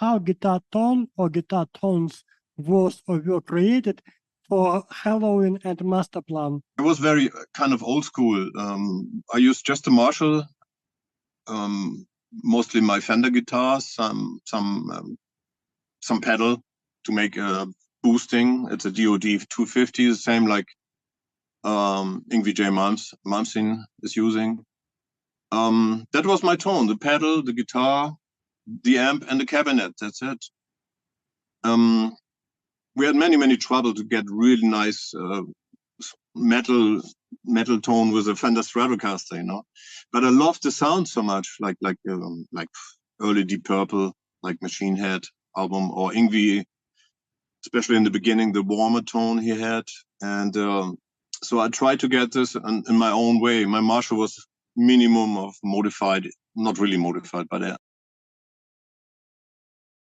how guitar tone or guitar tones was or were created for Helloween and Masterplan? I was very kind of old school. I used just a Marshall, mostly my Fender guitars, some pedal to make boosting. It's a DoD 250, the same like Yngwie J. Malmsteen is using. That was my tone: the pedal, the guitar, the amp, and the cabinet. That's it. We had many trouble to get really nice metal tone with a Fender Stratocaster, you know. But I loved the sound so much, like early Deep Purple, like Machine Head album, or Yngwie, especially in the beginning, the warmer tone he had. And so I tried to get this in my own way. My Marshall was minimum of modified, not really modified, but